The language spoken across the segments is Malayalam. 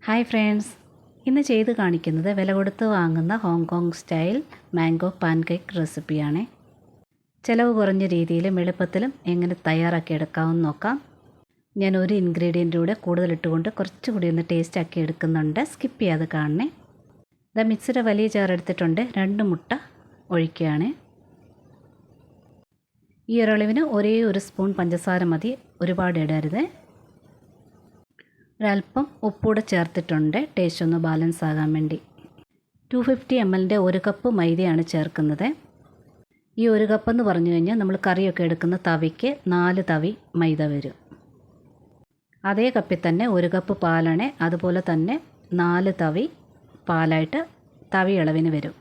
ഹായ് ഫ്രണ്ട്സ്, ഇന്ന് ചെയ്ത് കാണിക്കുന്നത് വില കൊടുത്ത് വാങ്ങുന്ന ഹോങ്കോങ് സ്റ്റൈൽ മാംഗോ പാൻകേക്ക് റെസിപ്പിയാണ്. ചിലവ് കുറഞ്ഞ രീതിയിലും എളുപ്പത്തിലും എങ്ങനെ തയ്യാറാക്കി എടുക്കാമെന്ന് നോക്കാം. ഞാൻ ഒരു ഇൻഗ്രീഡിയൻ്റ് കൂടെ കൂടുതൽ ഇട്ടുകൊണ്ട് കുറച്ചുകൂടി ഒന്ന് ടേസ്റ്റ് ആക്കി എടുക്കുന്നുണ്ട്. സ്കിപ്പ് ചെയ്യാതെ കാണണേ. ഇതാ മിക്സിയുടെ വലിയ ജാർ എടുത്തിട്ടുണ്ട്. 2 മുട്ട ഒഴിക്കുകയാണ്. ഈ ഒരളവിന് ഒരേ ഒരു സ്പൂൺ പഞ്ചസാര മതി, ഒരുപാട് ഇടരുത്. ഒരല്പം ഉപ്പൂടെ ചേർത്തിട്ടുണ്ട്, ടേസ്റ്റ് ഒന്ന് ബാലൻസ് ആകാൻ വേണ്ടി. 250 ml 1 കപ്പ് മൈദയാണ് ചേർക്കുന്നത്. ഈ 1 കപ്പ് എന്ന് പറഞ്ഞു കഴിഞ്ഞാൽ നമ്മൾ കറിയൊക്കെ എടുക്കുന്ന തവിക്ക് 4 തവി മൈദ വരും. അതേ കപ്പിൽ തന്നെ 1 കപ്പ് പാലാണ്, അതുപോലെ തന്നെ 4 തവി പാലായിട്ട് തവി അളവിന് വരും.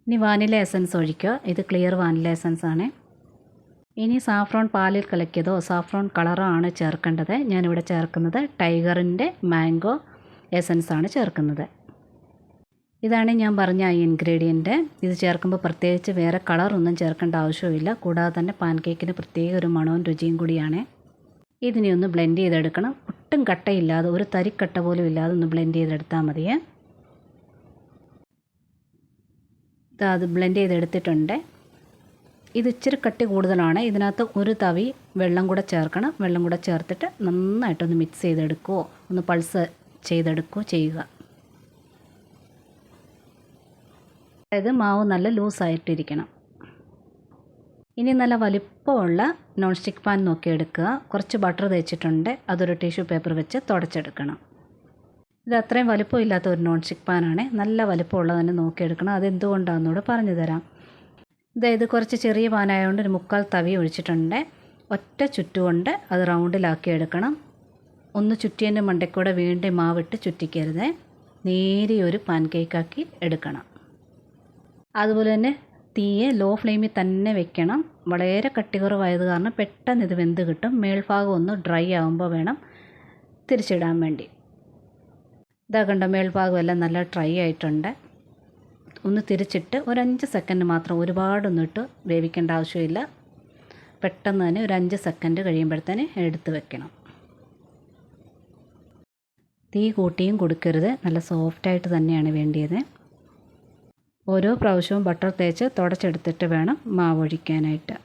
ഇനി വാനില എസൻസ് ഒഴിക്കുക. ഇത് ക്ലിയർ വാനില എസൻസ് ആണ്. ഇനി സാഫ്രോൺ പാലിൽ കലക്കിയതോ സാഫ്രോൺ കളറോ ആണ് ചേർക്കേണ്ടത്. ഞാനിവിടെ ചേർക്കുന്നത് ടൈഗറിൻ്റെ മാംഗോ എസൻസ് ആണ് ചേർക്കുന്നത്. ഇതാണ് ഞാൻ പറഞ്ഞ ഈ ഇൻഗ്രീഡിയൻറ്റ്. ഇത് ചേർക്കുമ്പോൾ പ്രത്യേകിച്ച് വേറെ കളറൊന്നും ചേർക്കേണ്ട ആവശ്യമില്ല. കൂടാതെ തന്നെ പാൻകേക്കിന് പ്രത്യേക ഒരു മണവും രുചിയും കൂടിയാണ്. ഇതിനെ ഒന്ന് ബ്ലെൻഡ് ചെയ്തെടുക്കണം. ഒട്ടും കട്ടയില്ലാതെ, ഒരു തരിക്കട്ട പോലും ഇല്ലാതെ ഒന്ന് ബ്ലെൻഡ് ചെയ്തെടുത്താൽ മതിയേ. അത് ബ്ലെൻഡ് ചെയ്തെടുത്തിട്ടുണ്ട്. ഇത് ഇച്ചിരി കട്ടി കൂടുതലാണ്. ഇതിനകത്ത് 1 തവി വെള്ളം കൂടെ ചേർക്കണം. വെള്ളം കൂടെ ചേർത്തിട്ട് നന്നായിട്ടൊന്ന് മിക്സ് ചെയ്തെടുക്കുകയോ ഒന്ന് പൾസ് ചെയ്തെടുക്കുകയോ ചെയ്യുക. അതായത് മാവ് നല്ല ലൂസായിട്ടിരിക്കണം. ഇനി നല്ല വലിപ്പമുള്ള നോൺ സ്റ്റിക്ക് പാൻ നോക്കിയെടുക്കുക. കുറച്ച് ബട്ടർ തേച്ചിട്ടുണ്ട്. അതൊരു ടിഷ്യൂ പേപ്പർ വെച്ച് തുടച്ചെടുക്കണം. ഇത് അത്രയും വലിപ്പമില്ലാത്ത ഒരു നോൺ സ്റ്റിക്ക് പാനാണ്. നല്ല വലിപ്പമുള്ളത് തന്നെ നോക്കിയെടുക്കണം. അതെന്തുകൊണ്ടാണെന്നൂടെ പറഞ്ഞു തരാം. ഇത് കുറച്ച് ചെറിയ പാനായതുകൊണ്ട് ഒരു 3/4 തവി ഒഴിച്ചിട്ടുണ്ട്. ഒറ്റ ചുറ്റുകൊണ്ട് അത് റൗണ്ടിലാക്കി എടുക്കണം. ഒന്ന് ചുറ്റിയതിൻ്റെ മണ്ടയ്ക്കൂടെ വീണ്ടും മാവിട്ട് ചുറ്റിക്കരുത്. നേരിയൊരു പാൻകേക്കാക്കി എടുക്കണം. അതുപോലെ തന്നെ തീയെ ലോ ഫ്ലെയിമിൽ തന്നെ വെക്കണം. വളരെ കട്ടി കുറവായത് കാരണം പെട്ടെന്ന് ഇത് വെന്ത് കിട്ടും. മേൽഭാഗം ഒന്ന് ഡ്രൈ ആകുമ്പോൾ വേണം തിരിച്ചിടാൻ വേണ്ടി. ഇതാ കണ്ടോ, മേൽഭാഗം എല്ലാം നല്ല ഡ്രൈ ആയിട്ടുണ്ട്. ഒന്ന് തിരിച്ചിട്ട് ഒരു 5 സെക്കൻഡ് മാത്രം, ഒരുപാടൊന്നും ഇട്ട് വേവിക്കേണ്ട ആവശ്യമില്ല. പെട്ടെന്ന് തന്നെ ഒരു 5 സെക്കൻഡ് കഴിയുമ്പോഴത്തേന് എടുത്ത് വെക്കണം. തീ കൂട്ടിയും കൊടുക്കരുത്. നല്ല സോഫ്റ്റായിട്ട് തന്നെയാണ് വേണ്ടിയത്. ഓരോ പ്രാവശ്യവും ബട്ടർ തേച്ച് തുടച്ചെടുത്തിട്ട് വേണം മാവ് ഒഴിക്കാനായിട്ട്.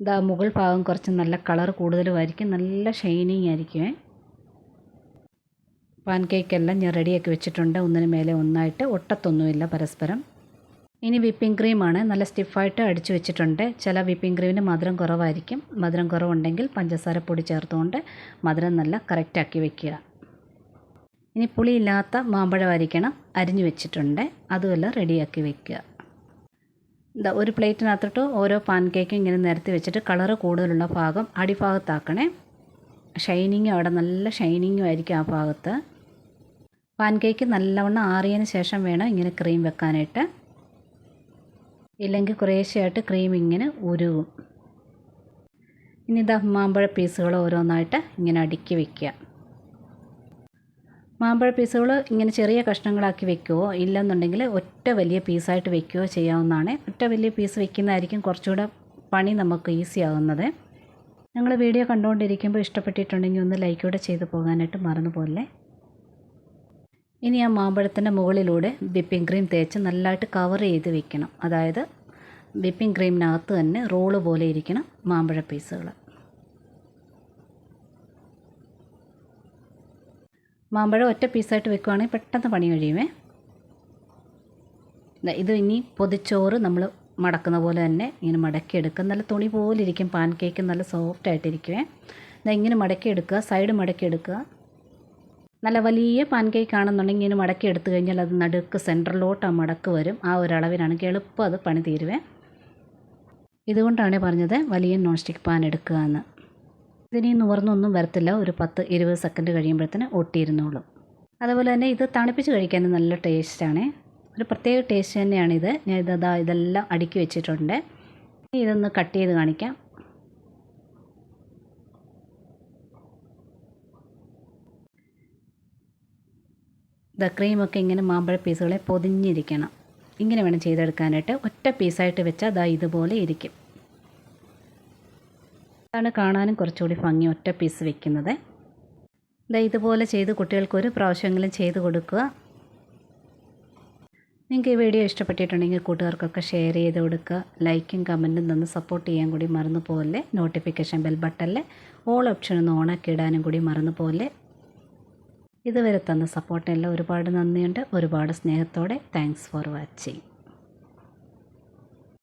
ഇതാ മുകൾ ഭാഗം കുറച്ച് നല്ല കളർ കൂടുതലുമായിരിക്കും, നല്ല ഷൈനിങ് ആയിരിക്കുമേ. പാൻകേക്കെല്ലാം ഞാൻ റെഡിയാക്കി വെച്ചിട്ടുണ്ട്. ഒന്നിന് മേലെ ഒന്നായിട്ട്, ഒട്ടത്തൊന്നുമില്ല പരസ്പരം. ഇനി വിപ്പിംഗ് ക്രീമാണ്. നല്ല സ്റ്റിഫായിട്ട് അടിച്ചു വെച്ചിട്ടുണ്ട്. ചില വിപ്പിംഗ് ക്രീമിന് മധുരം കുറവായിരിക്കും. മധുരം കുറവുണ്ടെങ്കിൽ പഞ്ചസാര പൊടി ചേർത്തുകൊണ്ട് മധുരം നല്ല കറക്റ്റാക്കി വെക്കുക. ഇനി പുളിയില്ലാത്ത മാമ്പഴമായിരിക്കണം, അരിഞ്ഞു വെച്ചിട്ടുണ്ട്. അതുമെല്ലാം റെഡിയാക്കി വെക്കുക. എന്താ ഒരു പ്ലേറ്റിനകത്തോട്ട് ഓരോ പാൻകേക്കും ഇങ്ങനെ നിരത്തി വെച്ചിട്ട് കളറ് കൂടുതലുള്ള ഭാഗം അടിഭാഗത്താക്കണേ. ഷൈനിങ്ങും അവിടെ നല്ല ഷൈനിങ്ങും ആയിരിക്കും ആ ഭാഗത്ത്. പാൻകേക്ക് നല്ലവണ്ണം ആറിയതിന് ശേഷം വേണം ഇങ്ങനെ ക്രീം വെക്കാനായിട്ട്. ഇല്ലെങ്കിൽ കുറേശ്ശെയായിട്ട് ക്രീം ഇങ്ങനെ ഉരുകും. ഇനി ഇതാ മാമ്പഴ പീസുകൾ ഓരോന്നായിട്ട് ഇങ്ങനെ അടുക്കി വയ്ക്കുക. മാമ്പഴ പീസുകൾ ഇങ്ങനെ ചെറിയ കഷ്ണങ്ങളാക്കി വെക്കുകയോ ഇല്ലെന്നുണ്ടെങ്കിൽ ഒറ്റ വലിയ പീസായിട്ട് വെക്കുകയോ ചെയ്യാവുന്നതാണ്. ഒറ്റ വലിയ പീസ് വെക്കുന്നതായിരിക്കും കുറച്ചുകൂടെ പണി നമുക്ക് ഈസി ആകുന്നത്. നിങ്ങൾ വീഡിയോ കണ്ടുകൊണ്ടിരിക്കുമ്പോൾ ഇഷ്ടപ്പെട്ടിട്ടുണ്ടെങ്കിൽ ഒന്ന് ലൈക്ക് കൂടെ ചെയ്ത് പോകാനായിട്ട് മറന്നു പോലെ. ഇനി ആ മാമ്പഴത്തിൻ്റെ മുകളിലൂടെ വിപ്പിംഗ് ക്രീം തേച്ച് നല്ലതായിട്ട് കവർ ചെയ്ത് വെക്കണം. അതായത് വിപ്പിംഗ് ക്രീമിനകത്ത് തന്നെ റോള് പോലെ ഇരിക്കണം മാമ്പഴ പീസുകൾ. മാമ്പഴം ഒറ്റ പീസായിട്ട് വെക്കുകയാണെങ്കിൽ പെട്ടെന്ന് പണി കഴിയുമേ. ഇത് ഇനി പൊതിച്ചോറ് നമ്മൾ മടക്കുന്ന പോലെ തന്നെ ഇങ്ങനെ മടക്കിയെടുക്കുക. നല്ല തുണി പോലെ ഇരിക്കും പാൻകേക്ക്, നല്ല സോഫ്റ്റായിട്ടിരിക്കുമേ. ഇങ്ങനെ മടക്കിയെടുക്കുക, സൈഡ് മടക്കിയെടുക്കുക. നല്ല വലിയ പാൻകേക്ക് ആണെന്നുണ്ടെങ്കിൽ ഇങ്ങനെ മടക്കി എടുത്തു കഴിഞ്ഞാൽ അത് നടുക്ക് സെൻറ്ററിലോട്ട് ആ മടക്ക് വരും. ആ ഒരളവിനാണെങ്കിൽ എളുപ്പം അത് പണി തീരുവേ. ഇതുകൊണ്ടാണ് പറഞ്ഞത് വലിയ നോൺ സ്റ്റിക്ക് പാൻ എടുക്കുക എന്ന്. ഇതിനി നുവർന്നൊന്നും വരത്തില്ല. ഒരു 10-20 സെക്കൻഡ് കഴിയുമ്പോഴത്തേന് ഒട്ടിയിരുന്നോളും. അതുപോലെ തന്നെ ഇത് തണുപ്പിച്ച് കഴിക്കാൻ നല്ല ടേസ്റ്റാണ്. ഒരു പ്രത്യേക ടേസ്റ്റ് തന്നെയാണിത്. ഞാൻ ഇതെല്ലാം അടുക്കി വെച്ചിട്ടുണ്ട്. ഇതൊന്ന് കട്ട് ചെയ്ത് കാണിക്കാം. ക്രീമൊക്കെ ഇങ്ങനെ മാമ്പഴ പീസുകളെ പൊതിഞ്ഞിരിക്കണം. ഇങ്ങനെ വേണം ചെയ്തെടുക്കാനായിട്ട്. ഒറ്റ പീസായിട്ട് വെച്ചാൽ ഇതുപോലെ ഇരിക്കും. അതാണ് കാണാനും കുറച്ചുകൂടി ഭംഗി ഒറ്റ പീസ് വെക്കുന്നത്. ഇതുപോലെ ചെയ്ത് കുട്ടികൾക്ക് ഒരു പ്രാവശ്യമെങ്കിലും ചെയ്ത് കൊടുക്കുക. നിങ്ങൾക്ക് ഈ വീഡിയോ ഇഷ്ടപ്പെട്ടിട്ടുണ്ടെങ്കിൽ കൂട്ടുകാർക്കൊക്കെ ഷെയർ ചെയ്ത് കൊടുക്കുക. ലൈക്കും കമൻറ്റും തന്ന് സപ്പോർട്ട് ചെയ്യാൻ കൂടി മറന്നു പോകല്ലേ. നോട്ടിഫിക്കേഷൻ ബെൽ ബട്ടണിൽ ഓൾ ഓപ്ഷൻ ഒന്ന് ഓണാക്കി ഇടാനും കൂടി മറന്നു പോകല്ലേ. ഇതുവരെ തന്ന സപ്പോർട്ടിനെല്ലാം ഒരുപാട് നന്ദിയുണ്ട്. ഒരുപാട് സ്നേഹത്തോടെ താങ്ക്സ് ഫോർ വാച്ചിങ്.